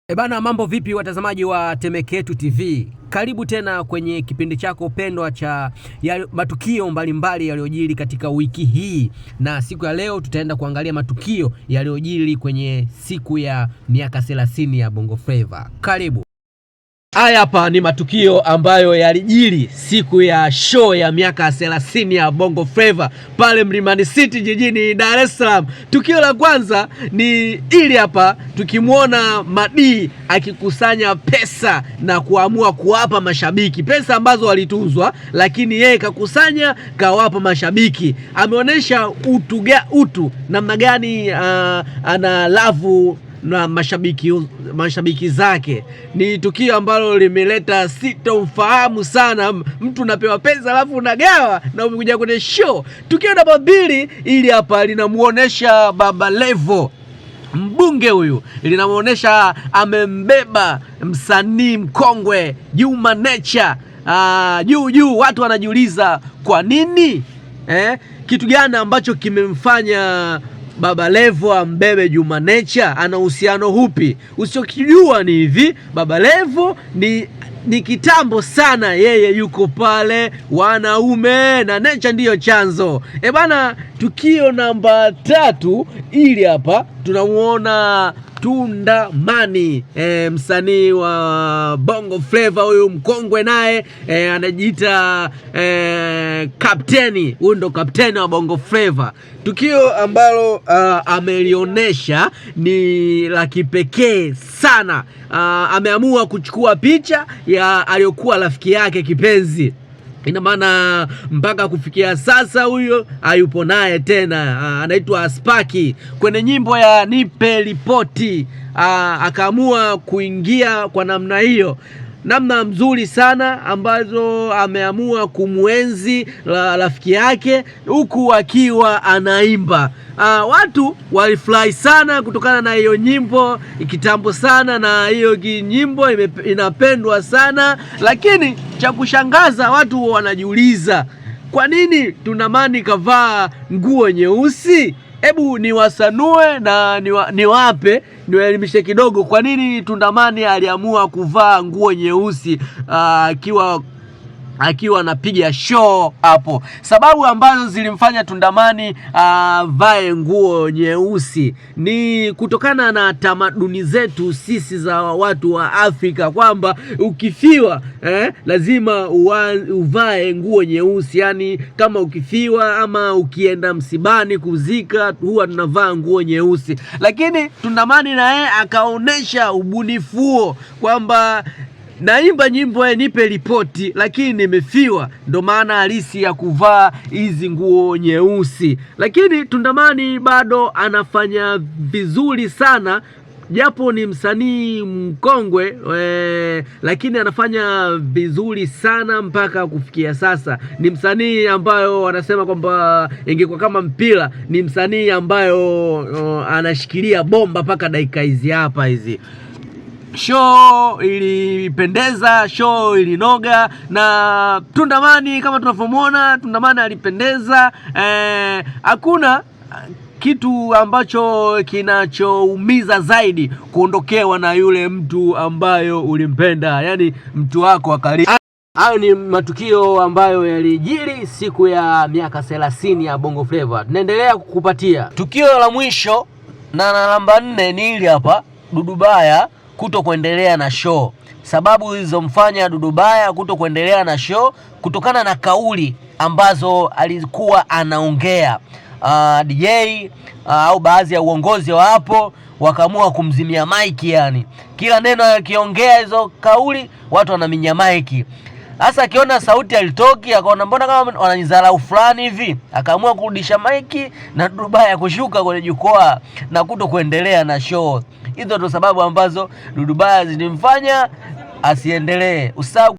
Ebana, mambo vipi watazamaji wa Temeketu TV? Karibu tena kwenye kipindi chako pendwa cha matukio mbalimbali yaliyojiri katika wiki hii, na siku ya leo tutaenda kuangalia matukio yaliyojiri kwenye siku ya miaka 30 ya Bongo Flava. Karibu. Haya hapa ni matukio ambayo yalijiri siku ya show ya miaka 30 ya Bongo Flava pale Mlimani City jijini Dar es Salaam. Tukio la kwanza ni ili hapa, tukimwona Madi akikusanya pesa na kuamua kuwapa mashabiki pesa ambazo walituzwa, lakini yeye kakusanya kawapa mashabiki. Ameonyesha utu namna gani ana love na mashabiki zake. Ni tukio ambalo limeleta sitofahamu sana. Mtu unapewa pesa alafu unagawa na umekuja kwenye show. Tukio namba 2 ili hapa linamuonesha Baba Levo, mbunge huyu, linamuonesha amembeba msanii mkongwe Juma Nature juu. Watu wanajiuliza kwa nini kitu gani ambacho kimemfanya Baba Levo ambebe Juma Nature? Ana uhusiano upi? Usichokijua ni hivi, Baba Levo ni kitambo sana yeye yuko pale wanaume, na Nature ndiyo chanzo. Bana, tukio namba 3 ili hapa tunamuona Tundamani, msanii wa Bongo Flava huyu mkongwe, naye anajiita kapteni. Huyu ndo kapteni wa Bongo Flava. Tukio ambalo amelionesha ni la kipekee sana. Ameamua kuchukua picha ya aliyokuwa rafiki yake kipenzi. Ina maana mpaka kufikia sasa huyo hayupo naye tena. Anaitwa Spaki. Kwenye nyimbo ya Nipe Ripoti akaamua kuingia kwa namna hiyo, namna mzuri sana ambazo ameamua kumwenzi rafiki yake huku akiwa anaimba. Watu walifurahi sana kutokana na hiyo nyimbo, ikitambo sana, na hiyo nyimbo inapendwa sana. Lakini cha kushangaza, watu wanajiuliza kwa nini Tundamani kavaa nguo nyeusi? Hebu niwasanue na niwaelimishe kidogo kwa nini Tundamani aliamua kuvaa nguo nyeusi akiwa anapiga show hapo. Sababu ambazo zilimfanya Tundamani vae nguo nyeusi ni kutokana na tamaduni zetu sisi za watu wa Afrika, kwamba ukifiwa lazima uvae nguo nyeusi. Yani kama ukifiwa ama ukienda msibani kuzika, huwa tunavaa nguo nyeusi. Lakini Tundamani naye akaonesha ubunifu huo kwamba naimba nyimbo Nipe Ripoti, lakini nimefiwa, ndo maana halisi ya kuvaa hizi nguo nyeusi. Lakini Tundamani bado anafanya vizuri sana, japo ni msanii mkongwe lakini anafanya vizuri sana mpaka kufikia sasa. Ni msanii ambayo wanasema kwamba ingekuwa kama mpira, ni msanii ambayo anashikilia bomba mpaka dakika hizi hapa hizi. Show ilipendeza, show ilinoga, na Tundamani kama tunavyomuona, Tundamani alipendeza. Hakuna kitu ambacho kinachoumiza zaidi kuondokewa na yule mtu ambayo ulimpenda, yani mtu wako wa karibu. Hayo ni matukio ambayo yalijiri siku ya miaka 30 ya Bongo Flava. Tunaendelea kukupatia tukio la mwisho na namba 4 ni hili hapa, Dudubaya kuto kuendelea na show. Sababu zilizomfanya Dudubaya kuto kuendelea na show kutokana na kauli ambazo alikuwa anaongea. DJ au baadhi ya uongozi wa hapo wakaamua kumzimia maiki, yani kila neno akiongea hizo kauli watu wanaminya maiki. Sasa akiona sauti alitoki, akaona mbona kama wananidharau fulani hivi, akaamua kurudisha maiki na Dudubaya kushuka kwenye jukwaa na kuto kuendelea na show. Hizo ndo sababu ambazo Dudubaya zilimfanya asiendelee. Usahau